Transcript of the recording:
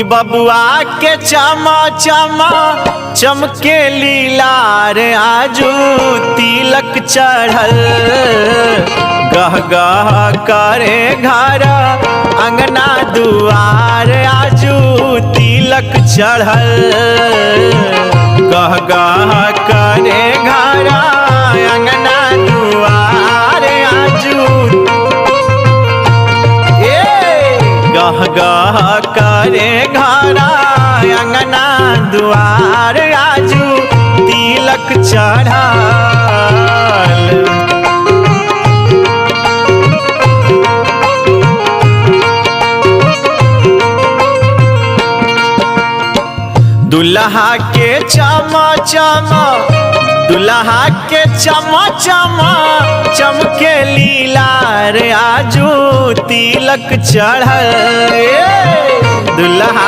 बबुआ के चमा चमा चमके लीलार आजू तिलक चढ़ल गह गह करे घर अंगना दुआर आजू तिलक चढ़ल गह गह करे घर अंगना दुआर आजू गह गह करे घरा अंगना दुआर आजू तिलक चढ़ल। दुल्हा के चमा चमा दुल्हा के चमा चमा चमके लीलार आजू तिलक चढ़ल दुल्हा